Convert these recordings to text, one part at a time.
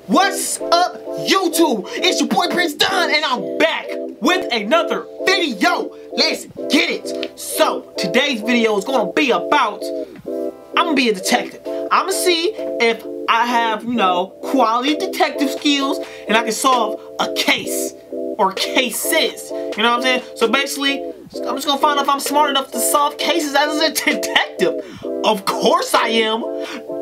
What's up, YouTube? It's your boy Prince Don, and I'm back with another video. Let's get it. So, today's video is gonna be about, I'm gonna be a detective. I'm gonna see if I have, quality detective skills and I can solve a case or cases. You know what I'm saying? So basically, I'm just gonna find out if I'm smart enough to solve cases as a detective. Of course I am.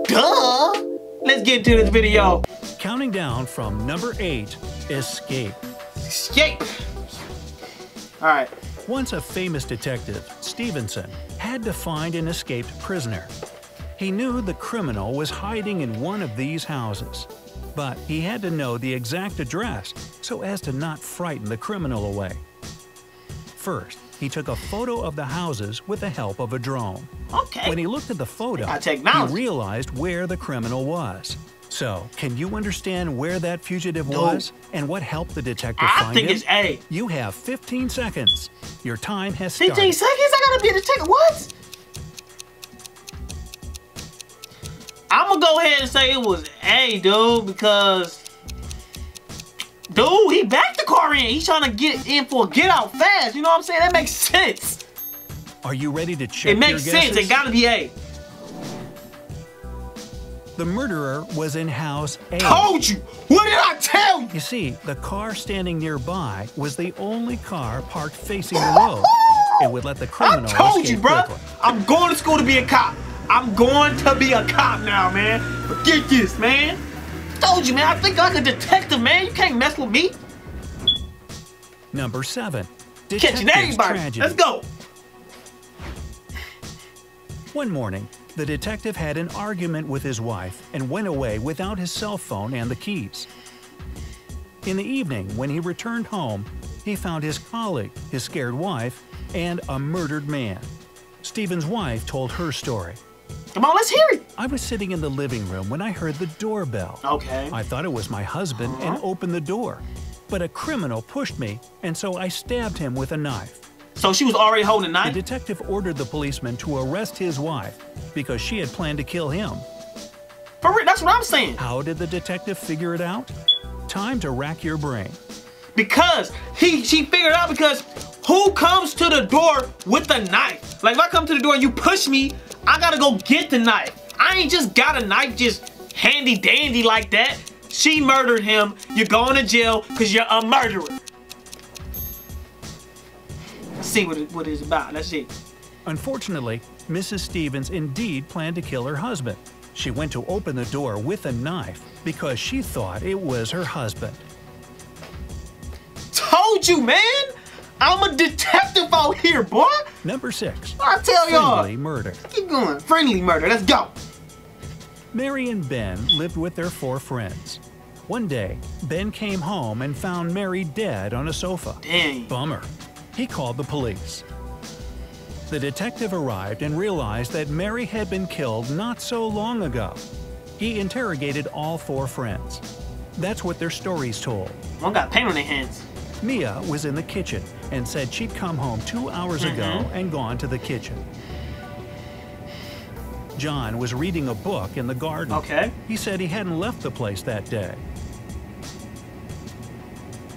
Duh. Let's get into this video. Counting down from number 8, escape. Escape. All right. Once a famous detective, Stevenson had to find an escaped prisoner. He knew the criminal was hiding in one of these houses, but he had to know the exact address so as to not frighten the criminal away. First, he took a photo of the houses with the help of a drone. Okay. When he looked at the photo, he realized where the criminal was. So, can you understand where that fugitive was and what helped the detective find him? I think it's A. You have 15 seconds. Your time has started. 15 seconds? I gotta be a detective. What? I'm gonna go ahead and say it was A, dude, because dude, he backed the car in. He's trying to get in for a get out fast. You know what I'm saying? That makes sense. Are you ready to check your guesses? It makes sense. It gotta be A. The murderer was in house A. Told you! What did I tell you? You see, the car standing nearby was the only car parked facing the road. It would let the criminal escape quickly. I told you, bro. I'm going to school to be a cop. I'm going to be a cop now, man. Forget this, man. Told you, man. I think like a detective, man. You can't mess with me. Number 7. Catching everybody. Tragedy. Let's go. One morning, the detective had an argument with his wife and went away without his cell phone and the keys. In the evening, when he returned home, he found his colleague, his scared wife, and a murdered man. Stephen's wife told her story. Come on, let's hear it. I was sitting in the living room when I heard the doorbell. Okay. I thought it was my husband and opened the door. But a criminal pushed me, and so I stabbed him with a knife. So she was already holding a knife? The detective ordered the policeman to arrest his wife because she had planned to kill him. For real, that's what I'm saying. How did the detective figure it out? Time to rack your brain. Because she figured out because who comes to the door with a knife? Like if I come to the door and you push me, I gotta go get the knife. I ain't just got a knife just handy dandy like that. She murdered him. You're going to jail because you're a murderer. Let's see what it's about. Let's see. Unfortunately, Mrs. Stevens indeed planned to kill her husband. She went to open the door with a knife because she thought it was her husband. Told you, man! I'm a detective out here, boy! Number 6. I tell y'all. Friendly murder. Keep going. Friendly murder. Let's go. Mary and Ben lived with their 4 friends. One day, Ben came home and found Mary dead on a sofa. Dang. Bummer. He called the police. The detective arrived and realized that Mary had been killed not so long ago. He interrogated all 4 friends. That's what their stories told. One got paint on their hands. Mia was in the kitchen and said she'd come home 2 hours ago and gone to the kitchen. John was reading a book in the garden. Okay. He said he hadn't left the place that day.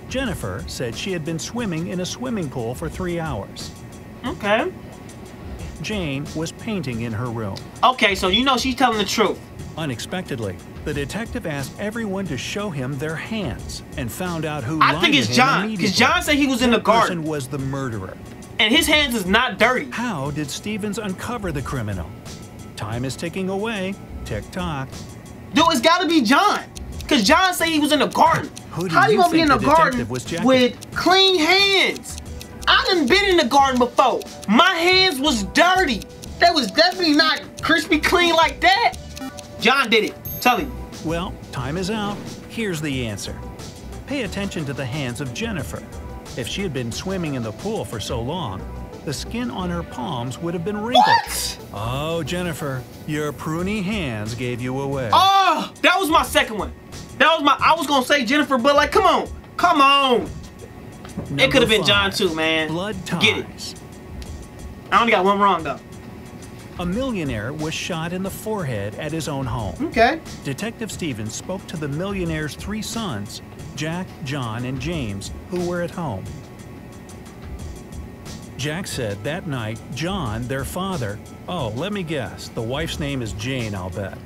Jennifer said she had been swimming in a swimming pool for 3 hours. Okay. Jane was painting in her room. Okay, so she's telling the truth. Unexpectedly, the detective asked everyone to show him their hands and found out who lied to him. I think it's John, because John said he was in the garden. That person was the murderer. And his hands is not dirty. How did Stevens uncover the criminal? Time is ticking away. Tick-tock. Dude, it's gotta be John. Because John said he was in the garden. How you gonna be in the garden with clean hands? I done been in the garden before. My hands was dirty. That was definitely not crispy clean like that. John did it. Tell him. Well, time is out. Here's the answer. Pay attention to the hands of Jennifer. If she had been swimming in the pool for so long, the skin on her palms would have been wrinkled. What? Oh, Jennifer, your pruny hands gave you away. Oh, that was my second one. I was gonna say Jennifer, but like, come on. It could have been John too, man. Blood ties. Get it. I only got one wrong though. A millionaire was shot in the forehead at his own home. Okay. Detective Stevens spoke to the millionaire's 3 sons, Jack, John, and James, who were at home. Jack said that night, John, their father, oh, let me guess, the wife's name is Jane, I'll bet.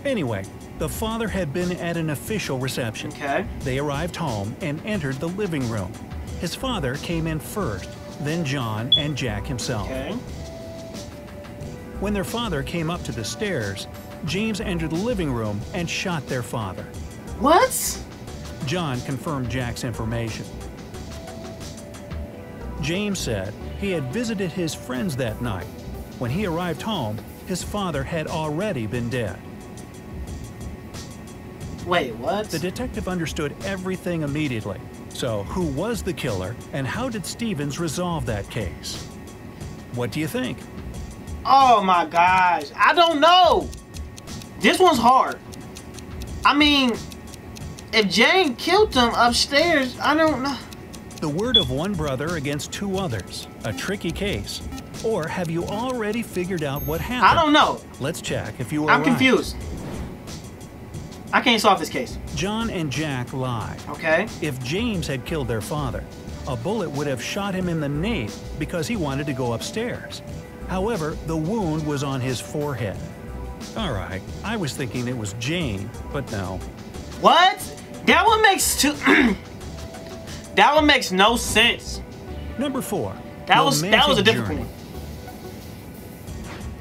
Anyway, the father had been at an official reception. Okay. They arrived home and entered the living room. His father came in first, then John and Jack himself. Okay. When their father came up to the stairs, James entered the living room and shot their father. What? John confirmed Jack's information. James said he had visited his friends that night. When he arrived home, his father had already been dead. Wait, what? The detective understood everything immediately. So, who was the killer, and how did Stevens resolve that case? What do you think? Oh my gosh, I don't know. This one's hard. I mean, if Jane killed him upstairs, I don't know. The word of one brother against 2 others. A tricky case. Or have you already figured out what happened? I don't know. Let's check if you were I'm right. confused. I can't solve this case. John and Jack lied. Okay. If James had killed their father, a bullet would have shot him in the nape because he wanted to go upstairs. However, the wound was on his forehead. All right, I was thinking it was Jane, but no. What? That one makes that one makes no sense. Number 4. That was a difficult one.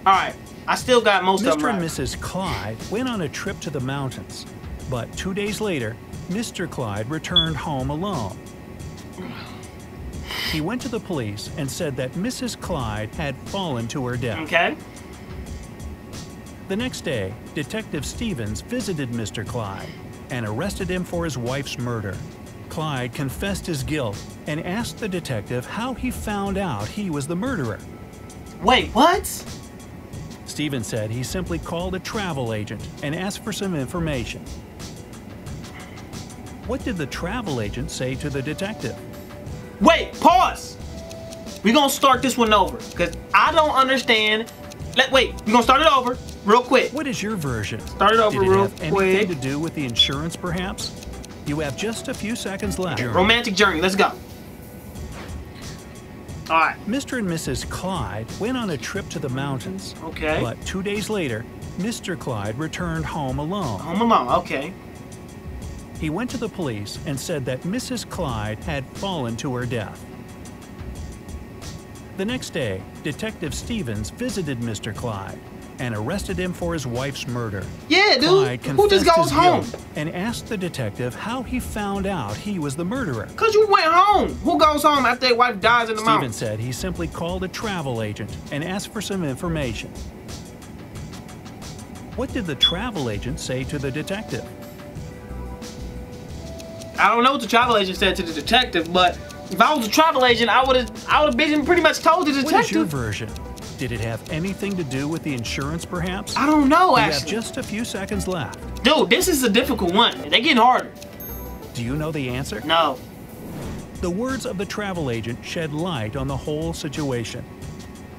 All right, I still got most of them Mr. right. and Mrs. Clyde went on a trip to the mountains, but 2 days later, Mr. Clyde returned home alone. He went to the police and said that Mrs. Clyde had fallen to her death. Okay. The next day, Detective Stevens visited Mr. Clyde and arrested him for his wife's murder. Clyde confessed his guilt and asked the detective how he found out he was the murderer. Wait, what? Stevens said he simply called a travel agent and asked for some information. What did the travel agent say to the detective? Wait, pause. We're gonna start this one over because I don't understand. Wait, we're gonna start it over real quick. What is your version? Start it over Did it real have anything quick. to do with the insurance, perhaps? You have just a few seconds left. Romantic journey, let's go. All right. Mr. and Mrs. Clyde went on a trip to the mountains. Okay. But 2 days later, Mr. Clyde returned home alone. Home alone, okay. He went to the police and said that Mrs. Clyde had fallen to her death. The next day, Detective Stevens visited Mr. Clyde and arrested him for his wife's murder. Yeah, Clyde dude. Who just confessed goes his home? guilt and asked the detective how he found out he was the murderer. Cause you went home. Who goes home after their wife dies in the Stevens mountains? said he simply called a travel agent and asked for some information. What did the travel agent say to the detective? I don't know what the travel agent said to the detective, but if I was a travel agent, I would have been pretty much told the detective. What is your version? Did it have anything to do with the insurance, perhaps? I don't know, You actually. have just a few seconds left. Dude, this is a difficult one. They're getting harder. Do you know the answer? No. The words of the travel agent shed light on the whole situation.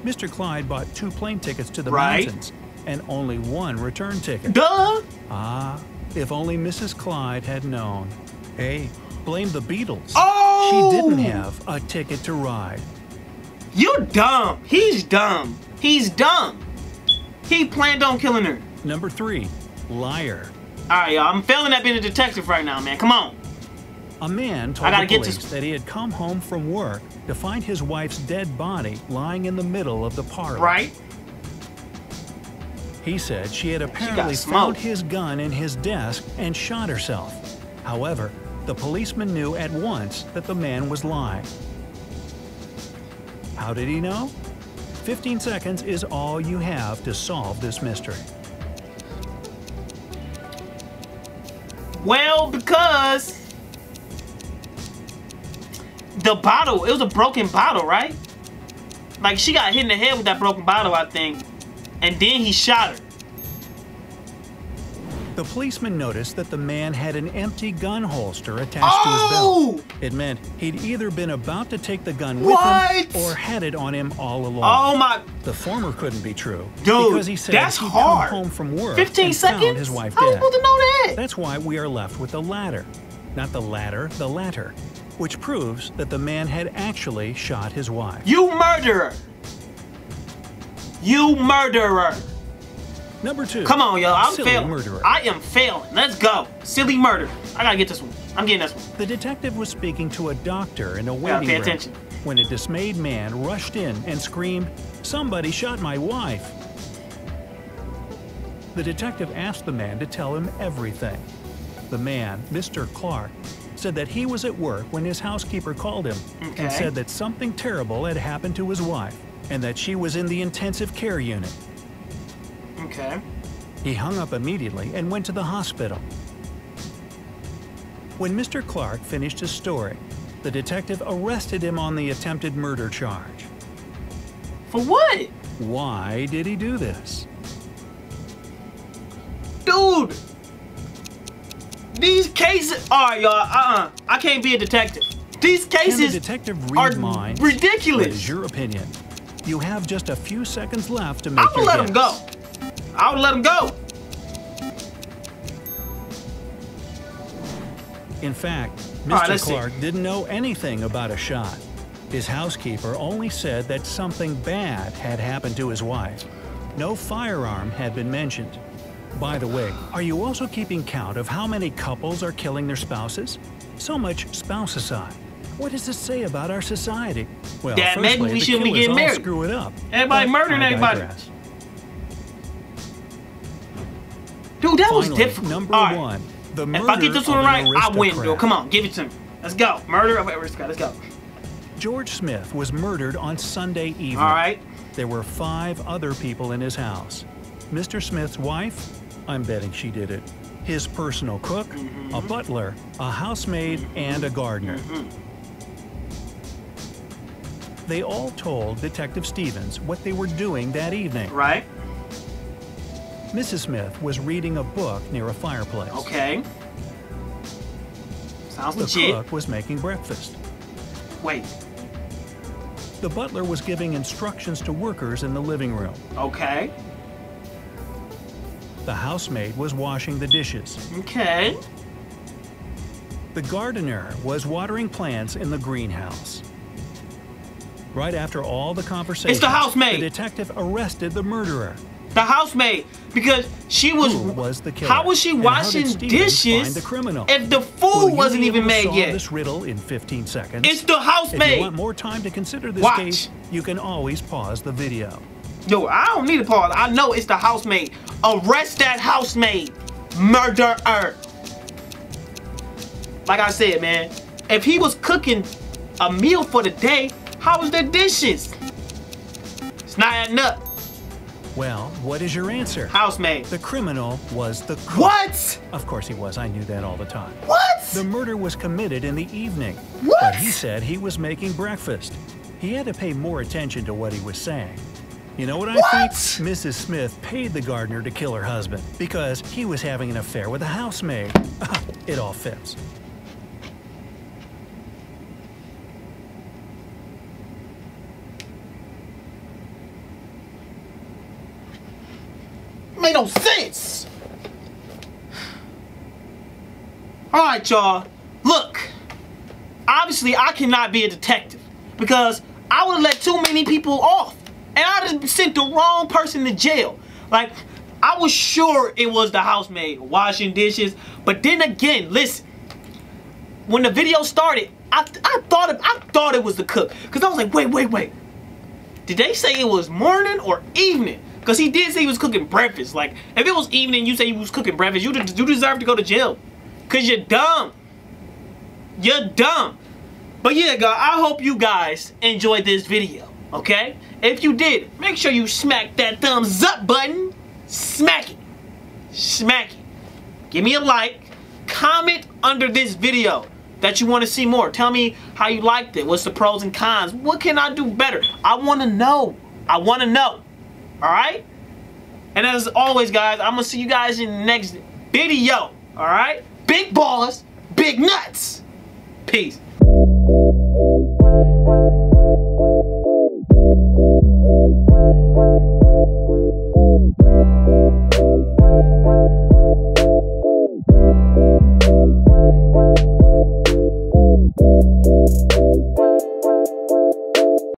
Mr. Clyde bought 2 plane tickets to the mountains and only 1 return ticket. Duh. Ah, if only Mrs. Clyde had known. Hey, blame the Beatles. Oh! She didn't have a ticket to ride. You dumb. He's dumb. He's dumb. He planned on killing her. Number 3, liar. All right, y'all. I'm failing at being a detective right now, man. Come on. A man told the police that he had come home from work to find his wife's dead body lying in the middle of the parlor. Right? He said she had apparently found his gun in his desk and shot herself. However, the policeman knew at once that the man was lying. How did he know? 15 seconds is all you have to solve this mystery. Well, because the bottle, it was a broken bottle, right? Like, she got hit in the head with that broken bottle, I think. And then he shot her. The policeman noticed that the man had an empty gun holster attached to his belt. It meant he'd either been about to take the gun with him or had it on him all along. Oh my! The former couldn't be true. Dude, because he said that's he'd hard. come home from work 15 and seconds? found his wife How are you dead. supposed to know that? That's why we are left with the latter. Not the latter, the latter. Which proves that the man had actually shot his wife. You murderer! You murderer! Number 2. Come on, yo. I'm silly failing. Murderer. I am failing. Let's go. Silly murder. I gotta get this one. I'm getting this one. The detective was speaking to a doctor in a Gotta waiting pay room attention. when a dismayed man rushed in and screamed, "Somebody shot my wife!" The detective asked the man to tell him everything. The man, Mr. Clark, said that he was at work when his housekeeper called him and said that something terrible had happened to his wife and that she was in the intensive care unit. Okay. He hung up immediately and went to the hospital. When Mr. Clark finished his story, the detective arrested him on the attempted murder charge. For what? Why did he do this? Dude! These cases... Alright, y'all. I can't be a detective. These Can the cases detective are read minds? ridiculous. What is your opinion? You have just a few seconds left to make I would your let guess. him go. I would let him go. In fact, right, Mr. let's see. Clark didn't know anything about a shot. His housekeeper only said that something bad had happened to his wife. No firearm had been mentioned. By the way, are you also keeping count of how many couples are killing their spouses? So much spousicide. What does this say about our society? Well, That maybe firstly, we the shouldn't be killers getting all married. screw it up. Everybody But murdering I everybody. digress. Dude, that was Finally, difficult. number All right. 1. The If murder I get this one of right, an I win, dude. aristocrat. Come on, give it to me. Let's go. Murder of an aristocrat. Let's go. George Smith was murdered on Sunday evening. All right. There were 5 other people in his house. Mr. Smith's wife, I'm betting she did it. His personal cook, a butler, a housemaid, and a gardener. They all told Detective Stevens what they were doing that evening. Right. Mrs. Smith was reading a book near a fireplace. Okay. Sounds The legit. cook was making breakfast. Wait. The butler was giving instructions to workers in the living room. Okay. The housemaid was washing the dishes. Okay. The gardener was watering plants in the greenhouse. Right after all the conversation, It's the housemaid. the detective arrested the murderer. The housemaid, because she was. Who was the killer? How was she And how did washing Stevens dishes find the criminal? if the Will food you wasn't be even able to made solve yet? this riddle in 15 seconds? It's the If you housemaid. want more time to consider this Watch. case, you can always pause the video. Yo, I don't need a pause. I know it's the housemaid. Arrest that housemaid. Murderer. Like I said, man, if he was cooking a meal for the day, how was the dishes? It's not adding up. Well, what is your answer? Housemaid. The criminal was the cook. What? Of course he was. I knew that all the time. What? The murder was committed in the evening. What? But he said he was making breakfast. He had to pay more attention to what he was saying. You know what I think? Mrs. Smith paid the gardener to kill her husband because he was having an affair with a housemaid. It all fits. Made no sense. Alright, y'all. Look. Obviously, I cannot be a detective because I would have let too many people off. And I just sent the wrong person to jail. Like, I was sure it was the housemaid washing dishes. But then again, listen. When the video started, I thought it was the cook. Because I was like, wait. Did they say it was morning or evening? Because he did say he was cooking breakfast. Like, if it was evening, you say he was cooking breakfast, you deserve to go to jail. Because you're dumb. You're dumb. But yeah, guys, I hope you guys enjoyed this video, okay? If you did, make sure you smack that thumbs up button. Smack it. Smack it. Give me a like. Comment under this video that you want to see more. Tell me how you liked it. What's the pros and cons? What can I do better? I want to know. I want to know. Alright? And as always, guys, I'm going to see you guys in the next video. Alright? Big ballers, big nuts. Peace.